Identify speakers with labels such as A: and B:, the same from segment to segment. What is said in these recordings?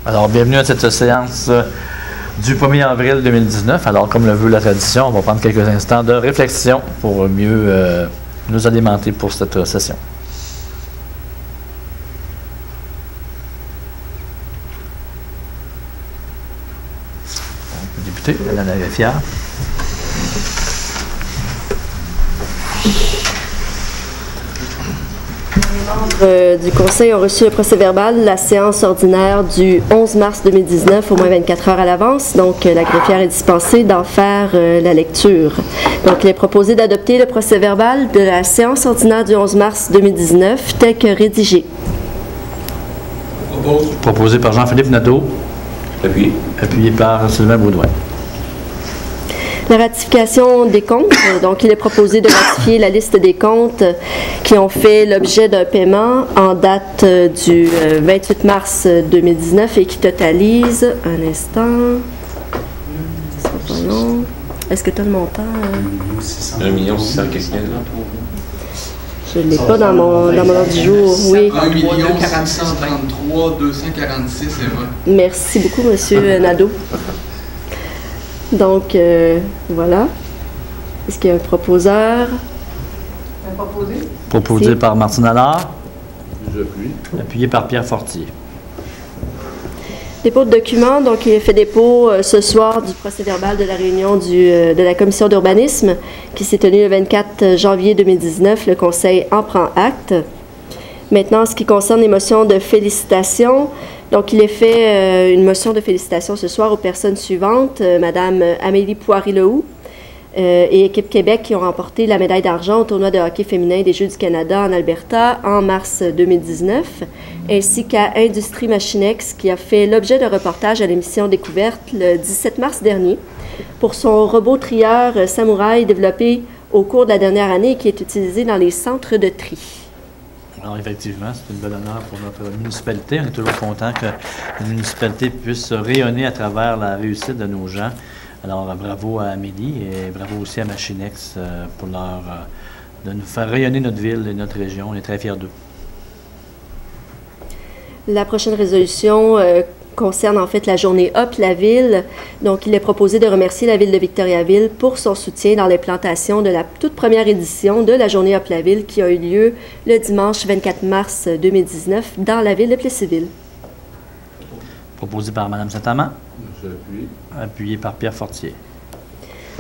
A: Alors, bienvenue à cette séance du 1er avril 2019. Alors, comme le veut la tradition, on va prendre quelques instants de réflexion pour mieux nous alimenter pour cette session. On peut débuter, Madame la greffière.
B: Les membres du Conseil ont reçu le procès-verbal de la séance ordinaire du 11 mars 2019, au moins 24 heures à l'avance. Donc, la greffière est dispensée d'en faire la lecture. Donc, il est proposé d'adopter le procès-verbal de la séance ordinaire du 11 mars 2019, tel que rédigé.
A: Proposé par Jean-Philippe Nadeau. Appuyé par Sylvain Baudouin.
B: La ratification des comptes. Donc, il est proposé de ratifier la liste des comptes qui ont fait l'objet d'un paiement en date du 28 mars 2019 et qui totalise, un instant, c'est pas long. Est-ce que tu as le montant?
C: 1 600 000.
B: Je ne l'ai pas dans mon ordre du jour. Oui.
D: 1 433 246 et 20.
B: Merci beaucoup, M. Nadeau. Donc, voilà. Est-ce qu'il y a un proposeur?
E: Un proposé?
A: Proposé
B: Merci.
A: par Martine Allard.
C: J'appuie.
A: Appuyé par Pierre Fortier.
B: Dépôt de documents. Donc, il est fait dépôt ce soir du procès-verbal de la réunion de la commission d'urbanisme qui s'est tenue le 24 janvier 2019. Le Conseil en prend acte. Maintenant, en ce qui concerne les motions de félicitations, donc il est fait une motion de félicitations ce soir aux personnes suivantes. Madame Amélie Poirier-Lehoux et Équipe Québec qui ont remporté la médaille d'argent au tournoi de hockey féminin des Jeux du Canada en Alberta en mars 2019, ainsi qu'à Industrie Machinex qui a fait l'objet d'un reportage à l'émission Découverte le 17 mars dernier pour son robot trieur Samouraï développé au cours de la dernière année et qui est utilisé dans les centres de tri.
A: Alors effectivement, c'est une belle honneur pour notre municipalité. On est toujours content que la municipalité puisse rayonner à travers la réussite de nos gens. Alors bravo à Amélie et bravo aussi à Machinex pour de nous faire rayonner notre ville et notre région. On est très fiers d'eux. La
B: prochaine résolution concerne en fait la journée Hop la ville. Donc, il est proposé de remercier la ville de Victoriaville pour son soutien dans l'implantation de la toute première édition de la journée Hop la ville qui a eu lieu le dimanche 24 mars 2019 dans la ville de Plessisville.
A: Proposé par Mme Saint-Amand.
C: J'appuie.
A: Appuyé par Pierre Fortier.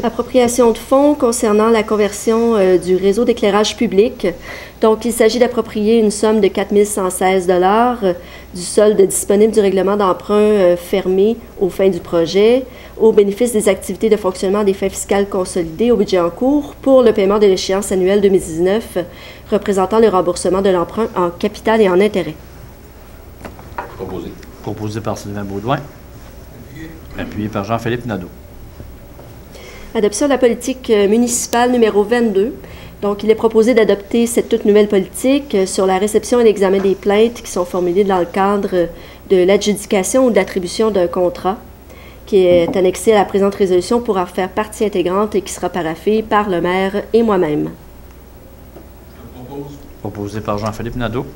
B: Appropriation de fonds concernant la conversion du réseau d'éclairage public. Donc, il s'agit d'approprier une somme de 4 116 $ du solde disponible du règlement d'emprunt fermé aux fins du projet, au bénéfice des activités de fonctionnement des fins fiscales consolidées au budget en cours pour le paiement de l'échéance annuelle 2019, représentant le remboursement de l'emprunt en capital et en intérêt.
C: Proposé.
A: Proposé par Sylvain Baudouin. Appuyé par Jean-Philippe Nadeau.
B: Adoption de la politique municipale numéro 22. Donc, il est proposé d'adopter cette toute nouvelle politique sur la réception et l'examen des plaintes qui sont formulées dans le cadre de l'adjudication ou de l'attribution d'un contrat qui est annexé à la présente résolution pour en faire partie intégrante et qui sera paraphée par le maire et moi-même.
D: Je propose.
A: Proposé par Jean-Philippe Nadeau.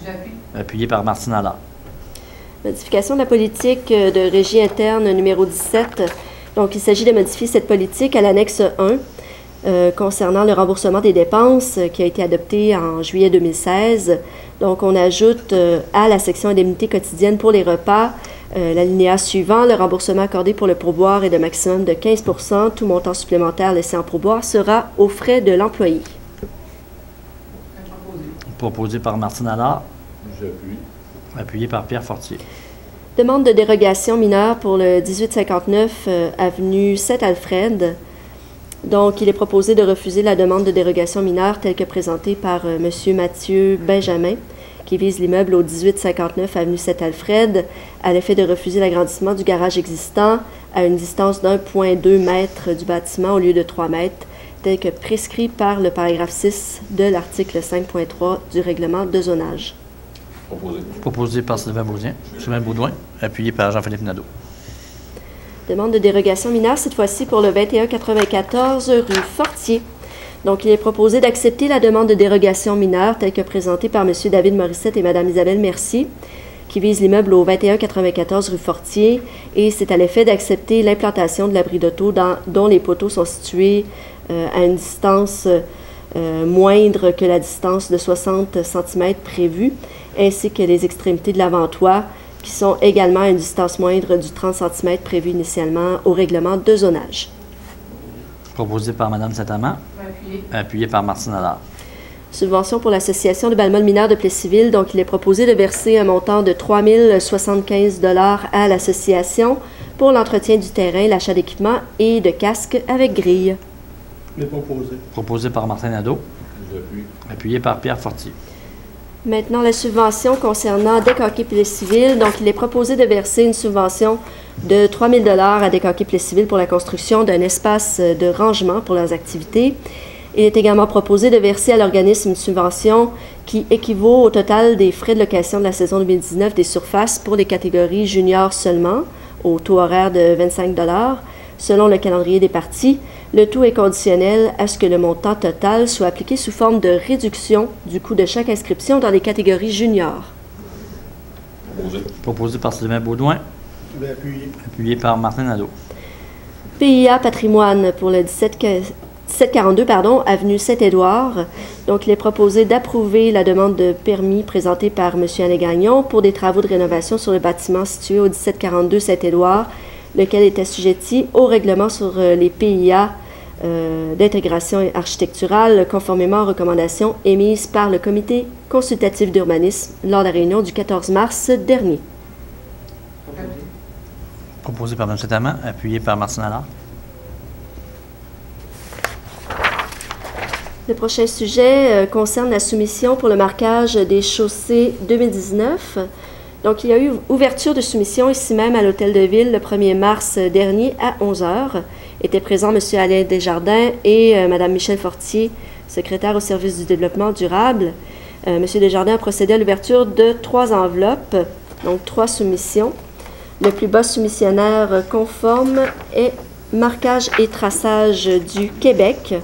E: J'appuie.
A: Appuyé par Martine Allard.
B: Modification de la politique de régie interne numéro 17. Donc, il s'agit de modifier cette politique à l'annexe 1 concernant le remboursement des dépenses qui a été adoptée en juillet 2016. Donc, on ajoute à la section indemnité quotidienne pour les repas l'alinéa suivant. Le remboursement accordé pour le pourboire est de maximum de 15 %. Tout montant supplémentaire laissé en pourboire sera aux frais de l'employé.
A: Proposé par Martine Allard.
C: J'appuie.
A: Appuyé par Pierre Fortier.
B: Demande de dérogation mineure pour le 1859 avenue Saint-Alfred. Donc, il est proposé de refuser la demande de dérogation mineure telle que présentée par M. Mathieu Benjamin, qui vise l'immeuble au 1859 avenue Saint-Alfred, à l'effet de refuser l'agrandissement du garage existant à une distance d'1,2 m du bâtiment au lieu de 3 mètres, tel que prescrit par le paragraphe 6 de l'article 5.3 du règlement de zonage.
C: Proposé.
A: Proposé par Sylvain Baudouin. Appuyé par Jean-Philippe Nadeau.
B: Demande de dérogation mineure, cette fois-ci pour le 2194 rue Fortier. Donc, il est proposé d'accepter la demande de dérogation mineure telle que présentée par M. David Morissette et Mme Isabelle Mercier. qui vise l'immeuble au 2194 rue Fortier, et c'est à l'effet d'accepter l'implantation de l'abri d'auto dont les poteaux sont situés à une distance moindre que la distance de 60 cm prévue, ainsi que les extrémités de l'avant-toit, qui sont également à une distance moindre du 30 cm prévu initialement au règlement de zonage.
A: Proposé par Mme Saint-Amand,
E: Appuyé.
A: appuyé par Martine Allard.
B: Subvention pour l'association de Balmol mineur de Plessisville. Donc, il est proposé de verser un montant de 3 075 $ à l'association pour l'entretien du terrain, l'achat d'équipements et de casques avec grille.
A: Proposé par Martin Nadeau,
C: J'appuie.
A: appuyé par Pierre Fortier.
B: Maintenant, la subvention concernant Décaquet Plessisville. Donc, il est proposé de verser une subvention de 3 000 $ à Décaquet Plessisville pour la construction d'un espace de rangement pour leurs activités. Il est également proposé de verser à l'organisme une subvention qui équivaut au total des frais de location de la saison 2019 des surfaces pour les catégories juniors seulement, au taux horaire de 25 $, selon le calendrier des parties. Le tout est conditionnel à ce que le montant total soit appliqué sous forme de réduction du coût de chaque inscription dans les catégories juniors.
C: Proposé.
A: Proposé par Sylvain Baudouin, appuyé par Martin Nadeau.
B: PIA Patrimoine pour le 1742, avenue Saint-Édouard. Donc, il est proposé d'approuver la demande de permis présentée par M. Alain Gagnon pour des travaux de rénovation sur le bâtiment situé au 1742 Saint-Édouard, lequel est assujetti au règlement sur les PIA d'intégration architecturale, conformément aux recommandations émises par le Comité consultatif d'urbanisme lors de la réunion du 14 mars dernier.
A: Proposé par Mme Saint-Amand, appuyé par Martine Allard.
B: Le prochain sujet concerne la soumission pour le marquage des chaussées 2019. Donc, il y a eu ouverture de soumission ici même à l'Hôtel de Ville le 1er mars dernier à 11 h. Étaient présents M. Alain Desjardins et Mme Michèle Fortier, secrétaire au service du développement durable. M. Desjardins a procédé à l'ouverture de 3 enveloppes, donc 3 soumissions. Le plus bas soumissionnaire conforme est Marquage et traçage du Québec.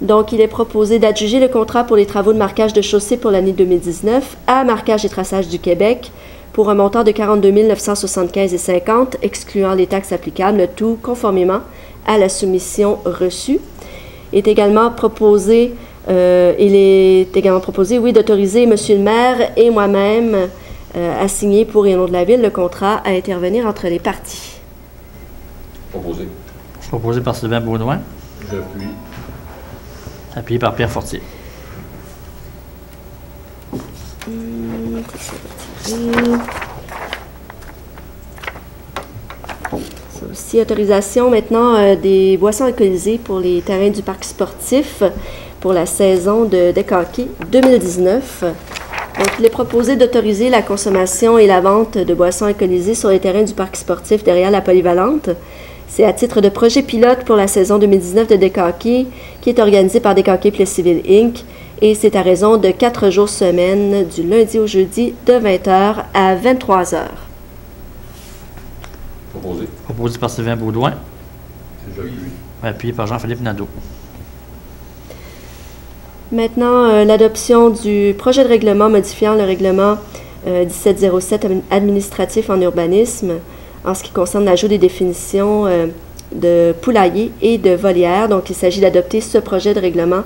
B: Donc, il est proposé d'adjuger le contrat pour les travaux de marquage de chaussée pour l'année 2019 à Marquage et traçage du Québec pour un montant de 42 975,50 excluant les taxes applicables, le tout conformément à la soumission reçue. Il est également proposé, d'autoriser M. le maire et moi-même à signer pour et au nom de la Ville le contrat à intervenir entre les parties.
C: Proposé.
A: Proposé par Sylvain Baudouin,
C: J'appuie.
A: appuyé par Pierre Fortier.
B: Ça aussi, autorisation maintenant des boissons alcoolisées pour les terrains du parc sportif pour la saison de Décaquet 2019. Donc, il est proposé d'autoriser la consommation et la vente de boissons alcoolisées sur les terrains du parc sportif derrière la polyvalente. C'est à titre de projet pilote pour la saison 2019 de Décaquet, qui est organisé par Décaquet Plessisville Inc. Et c'est à raison de 4 jours semaine, du lundi au jeudi, de 20 h à 23 h.
C: Proposé.
A: Proposé par Sylvain Baudouin,
C: J'appuie.
A: appuyé par Jean-Philippe Nadeau.
B: Maintenant, l'adoption du projet de règlement modifiant le règlement 1707 administratif en urbanisme en ce qui concerne l'ajout des définitions de poulailler et de volière. Donc, il s'agit d'adopter ce projet de règlement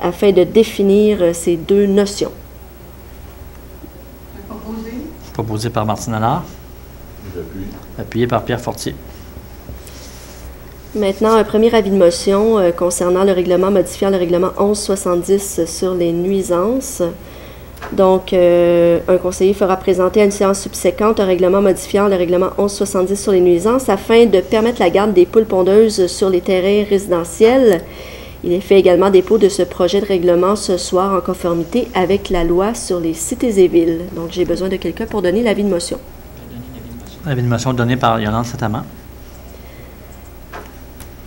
B: afin de définir ces deux notions.
E: Proposé.
A: Proposé par Martine Allard,
C: J'appuie.
A: appuyé par Pierre Fortier.
B: Maintenant, un premier avis de motion concernant le règlement modifiant le règlement 1170 sur les nuisances. Donc, un conseiller fera présenter à une séance subséquente un règlement modifiant le règlement 1170 sur les nuisances afin de permettre la garde des poules pondeuses sur les terrains résidentiels. Il est fait également dépôt de ce projet de règlement ce soir en conformité avec la loi sur les cités et villes. Donc, j'ai besoin de quelqu'un pour donner l'avis de motion.
A: Avis de motion donné par Yolande Saint-Amand.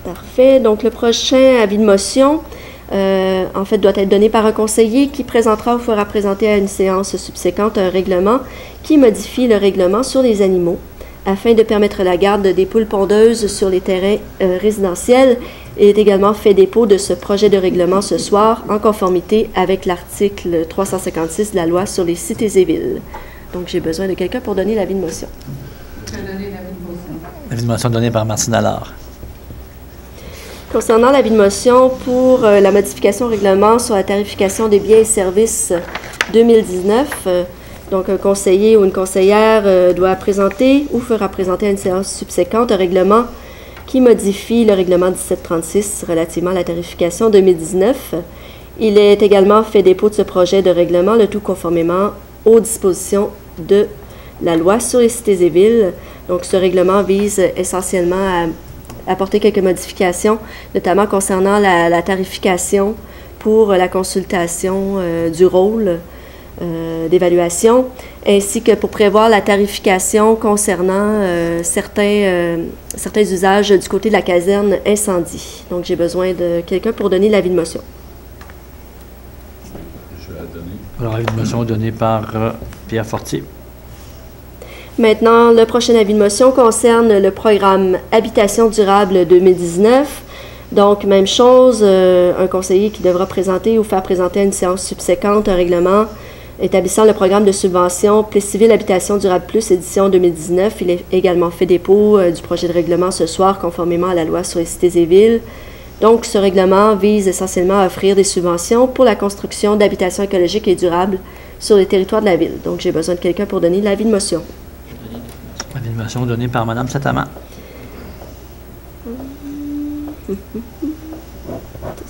B: Parfait. Donc, le prochain avis de motion, doit être donné par un conseiller qui présentera ou fera présenter à une séance subséquente un règlement qui modifie le règlement sur les animaux afin de permettre la garde des poules pondeuses sur les terrains résidentiels. Il est également fait dépôt de ce projet de règlement ce soir en conformité avec l'article 356 de la loi sur les cités et villes. Donc, j'ai besoin de quelqu'un pour donner l'avis de motion.
E: Je vais donner l'avis de motion.
A: L'avis de motion donné par Martine Allard.
B: Concernant l'avis de motion pour la modification au règlement sur la tarification des biens et services 2019, donc un conseiller ou une conseillère doit présenter ou fera présenter à une séance subséquente un règlement qui modifie le règlement 1736 relativement à la tarification 2019. Il est également fait dépôt de ce projet de règlement, le tout conformément aux dispositions de la loi sur les cités et villes. Donc, ce règlement vise essentiellement à apporter quelques modifications, notamment concernant la tarification pour la consultation du rôle d'évaluation, ainsi que pour prévoir la tarification concernant certains usages du côté de la caserne incendie. Donc, j'ai besoin de quelqu'un pour donner l'avis de motion.
C: Je vais la donner.
A: Alors, l'avis de motion donné par Pierre Fortier.
B: Maintenant, le prochain avis de motion concerne le programme Habitation durable 2019. Donc, même chose, un conseiller qui devra présenter ou faire présenter à une séance subséquente un règlement établissant le programme de subvention Plessisville Habitation durable plus édition 2019. Il est également fait dépôt du projet de règlement ce soir conformément à la loi sur les cités et villes. Donc, ce règlement vise essentiellement à offrir des subventions pour la construction d'habitations écologiques et durables sur les territoires de la ville. Donc, j'ai besoin de quelqu'un pour donner l'avis de motion.
A: L'avis de motion donné par Mme Sataman.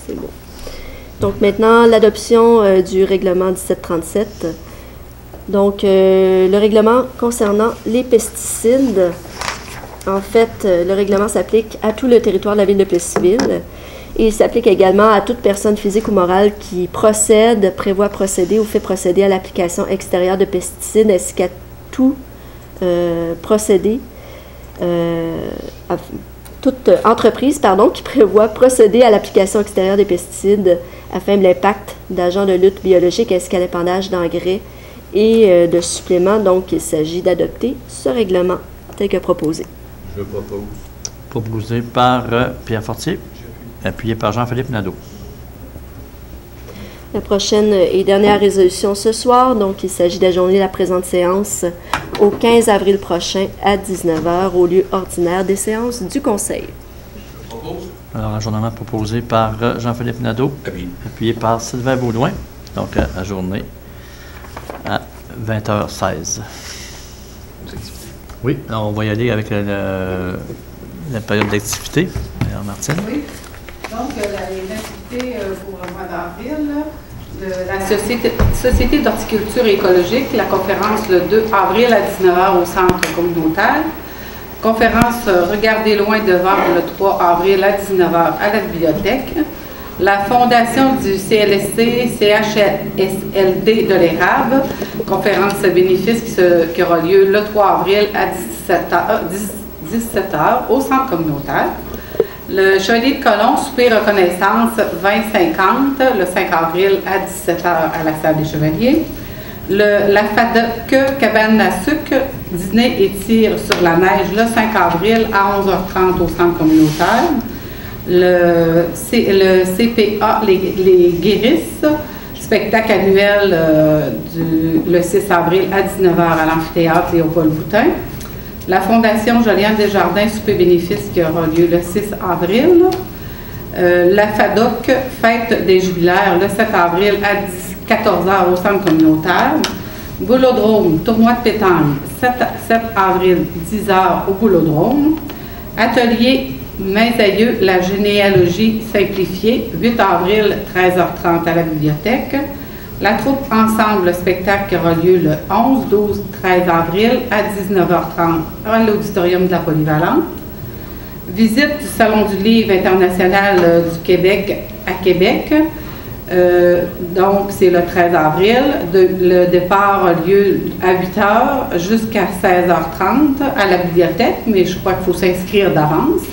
B: C'est bon. Donc maintenant, l'adoption du règlement 1737. Donc, le règlement concernant les pesticides. En fait, le règlement s'applique à tout le territoire de la ville de Plessisville. Et il s'applique également à toute personne physique ou morale qui procède, prévoit procéder ou fait procéder à l'application extérieure de pesticides, ainsi qu'à tout procédé, toute entreprise qui prévoit procéder à l'application extérieure des pesticides afin de l'impact d'agents de lutte biologique ainsi qu'à l'épandage d'engrais et de suppléments. Donc, il s'agit d'adopter ce règlement tel que proposé.
C: Je propose.
A: Proposé par Pierre Fortier, appuyé par Jean-Philippe Nadeau.
B: La prochaine et dernière résolution ce soir, donc il s'agit d'ajourner la présente séance au 15 avril prochain à 19h au lieu ordinaire des séances du Conseil.
D: Je propose.
A: Alors, ajournement proposé par Jean-Philippe Nadeau, appuyé par Sylvain Baudouin. Donc, ajourné à 20h16. Oui, alors on va y aller avec la période d'activité. Alors, Martine.
E: Oui. Donc, les activités pour le mois d'avril, la Société d'horticulture écologique, la conférence le 2 avril à 19h au centre communautaire. Conférence Regardez loin devant le 3 avril à 19h à la bibliothèque. La fondation du CLSC CHSLD de l'Érable, conférence bénéfice qui aura lieu le 3 avril à 17h au centre communautaire. Le Chevalier de Colomb, souper reconnaissance 2050, le 5 avril à 17h à la salle des Chevaliers. La FADOC Cabane à sucre, dîner et tir sur la neige, le 5 avril à 11h30 au centre communautaire. Le CPA Les Guérisses, spectacle annuel le 6 avril à 19h à l'amphithéâtre Léopold Boutin. La Fondation Joliane Desjardins, souper bénéfice qui aura lieu le 6 avril. La FADOC, fête des jubilaires, le 7 avril à 14h au centre communautaire. Boulodrome, tournoi de pétanque, 7 avril, 10h au Boulodrome. Atelier Mains Aïeux, la généalogie simplifiée, 8 avril, 13h30 à la bibliothèque. La troupe Ensemble, le spectacle qui aura lieu le 11, 12, 13 avril à 19h30 à l'auditorium de la Polyvalente. Visite du Salon du Livre international du Québec à Québec. Donc, c'est le 13 avril. Le départ a lieu à 8h jusqu'à 16h30 à la bibliothèque, mais je crois qu'il faut s'inscrire d'avance.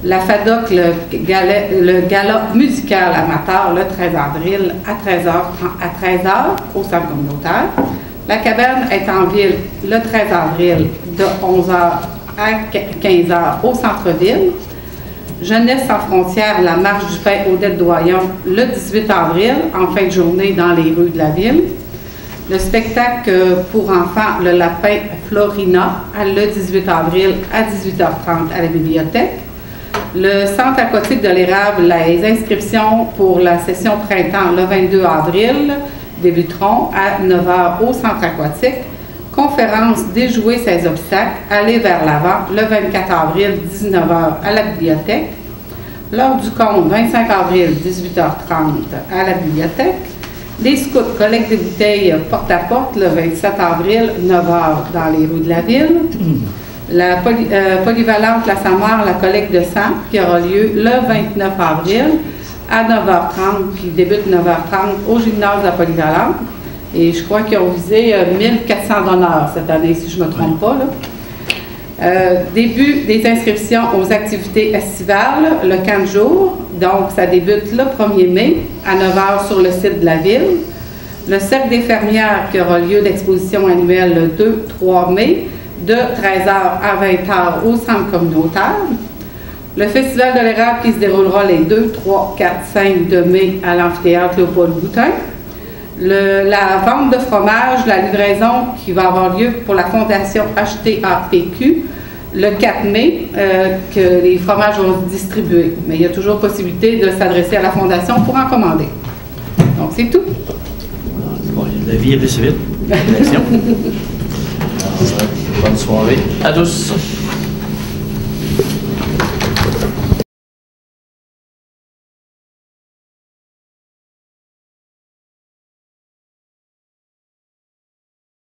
E: La FADOC, le gala musical amateur, le 13 avril à 13h au centre communautaire. La cabane est en ville le 13 avril de 11h à 15h au centre-ville. Jeunesse sans frontières, la marche du pain Odette Doyon, le 18 avril, en fin de journée dans les rues de la ville. Le spectacle pour enfants, le lapin Florina, le 18 avril à 18h30 à la bibliothèque. Le centre aquatique de l'Érable, les inscriptions pour la session printemps le 22 avril débuteront à 9h au centre aquatique. Conférence Déjouer ses obstacles, aller vers l'avant le 24 avril 19h à la bibliothèque. L'heure du compte 25 avril 18h30 à la bibliothèque. Les scouts collectent des bouteilles porte-à-porte le 27 avril 9h dans les rues de la ville. La polyvalente La Samar, la collecte de sang qui aura lieu le 29 avril à 9h30 qui débute 9h30 au gymnase de la polyvalente. Et je crois qu'ils ont visé 1400 donneurs cette année, si je ne me trompe pas. Début des inscriptions aux activités estivales, le 15 jours. Donc, ça débute le 1er mai à 9h sur le site de la ville. Le cercle des fermières qui aura lieu d'exposition annuelle le 2-3 mai de 13h à 20h au centre communautaire. Le Festival de l'Érable qui se déroulera les 2, 3, 4, 5 de mai à l'amphithéâtre Léopold-Boutin. La vente de fromage, la livraison qui va avoir lieu pour la fondation HTAPQ le 4 mai, que les fromages vont se distribuer. Mais il y a toujours possibilité de s'adresser à la fondation pour en commander. Donc, c'est tout.
A: Bon, la vie est plus vite. Bonne soirée à tous.